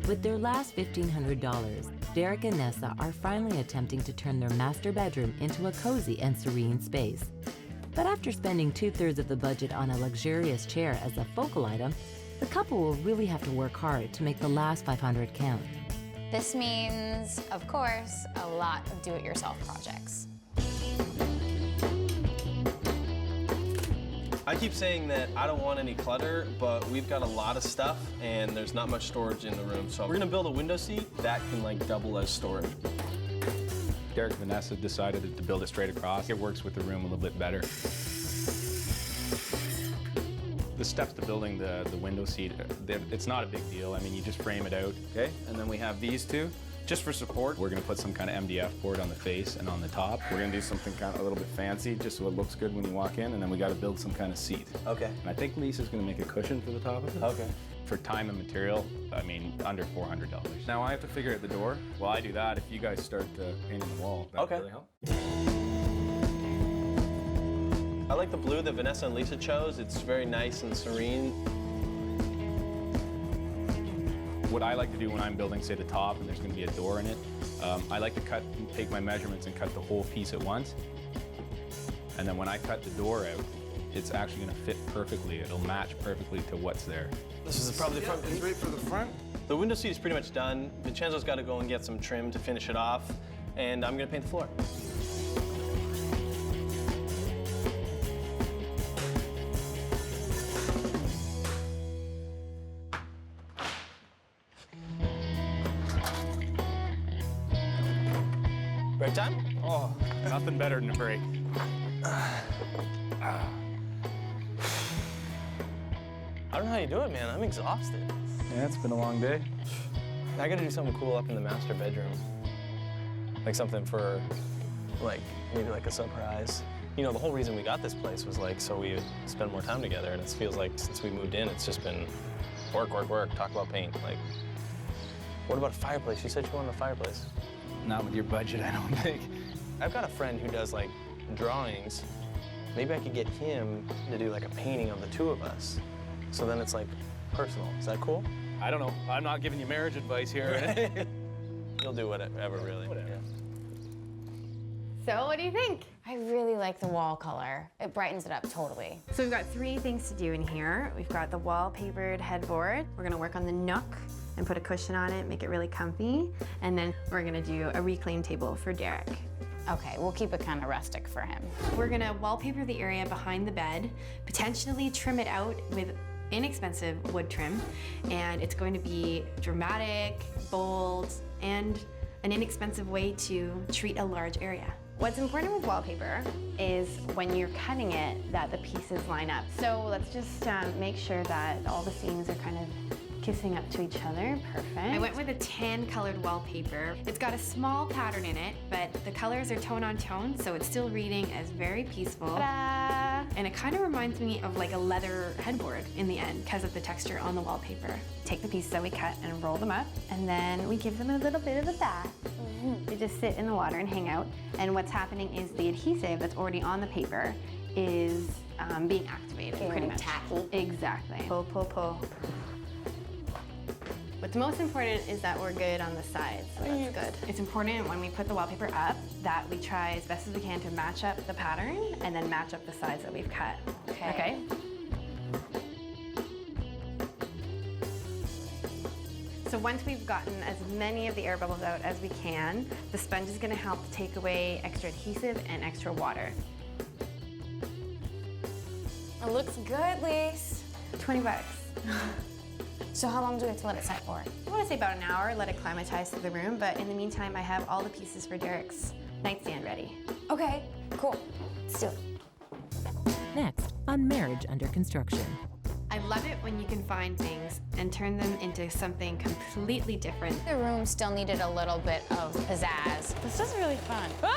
With their last $1,500, Derek and Nessa are finally attempting to turn their master bedroom into a cozy and serene space. But after spending 2/3 of the budget on a luxurious chair as a focal item, the couple will really have to work hard to make the last $500 count. This means, of course, a lot of do-it-yourself projects. I keep saying that I don't want any clutter, but we've got a lot of stuff and there's not much storage in the room. So we're gonna build a window seat that can like double as storage. Derek and Nessa decided to build it straight across. It works with the room a little bit better. The steps to building the window seat, it's not a big deal. I mean, you just frame it out, okay? And then we have these two. Just for support, we're gonna put some kind of MDF board on the face and on the top. We're gonna do something kind of a little bit fancy, just so it looks good when you walk in, and then we gotta build some kind of seat. Okay. And I think Lisa's gonna make a cushion for the top of it. Okay. For time and material, I mean, under $400. Now I have to figure out the door. While I do that, if you guys start painting the wall, that would really help. I like the blue that Vanessa and Lisa chose. It's very nice and serene. What I like to do when I'm building, say, the top and there's going to be a door in it, I like to take my measurements and cut the whole piece at once. And then when I cut the door out, it's actually going to fit perfectly. It'll match perfectly to what's there. This is probably the front piece. Right for the front. The window seat is pretty much done. Vincenzo's got to go and get some trim to finish it off, and I'm going to paint the floor. Break time? Oh, nothing better than a break. I don't know how you do it, man. I'm exhausted. Yeah, it's been a long day. I gotta do something cool up in the master bedroom. Like something for, like, maybe like a surprise. You know, the whole reason we got this place was like so we would spend more time together, and it feels like since we moved in, it's just been work, work, work, talk about paint. Like, what about a fireplace? You said you wanted a fireplace. Not with your budget, I don't think. I've got a friend who does like drawings. Maybe I could get him to do like a painting of the two of us. So then it's like personal. Is that cool? I don't know. I'm not giving you marriage advice here. You'll do whatever, really. Whatever. Yeah. So what do you think? I really like the wall color. It brightens it up totally. So we've got 3 things to do in here. We've got the wallpapered headboard. We're gonna work on the nook and put a cushion on it, make it really comfy. And then we're gonna do a reclaim table for Derek. Okay, we'll keep it kind of rustic for him. We're gonna wallpaper the area behind the bed, potentially trim it out with inexpensive wood trim, and it's going to be dramatic, bold, and an inexpensive way to treat a large area. What's important with wallpaper is when you're cutting it that the pieces line up. So let's just make sure that all the seams are kind of kissing up to each other. Perfect. I went with a tan colored wallpaper. It's got a small pattern in it, but the colors are tone on tone, so it's still reading as very peaceful. Ta-da! And it kind of reminds me of like a leather headboard in the end because of the texture on the wallpaper. Take the pieces that we cut and roll them up, and then we give them a little bit of a bath. They just sit in the water and hang out. And what's happening is the adhesive that's already on the paper is being activated, pretty much. Tacky. Exactly. Pull, pull, pull. What's most important is that we're good on the sides, so that's good. It's important when we put the wallpaper up that we try as best as we can to match up the pattern and then match up the sides that we've cut. Okay? So once we've gotten as many of the air bubbles out as we can, the sponge is gonna help take away extra adhesive and extra water. It looks good, Lise. 20 bucks. So how long do we have to let it set for? I want to say about an hour, let it climatize to the room, but in the meantime, I have all the pieces for Derek's nightstand ready. Okay, cool. Let's do it. Next, on Marriage Under Construction. I love it when you can find things and turn them into something completely different. The room still needed a little bit of pizzazz. This is really fun. Ah!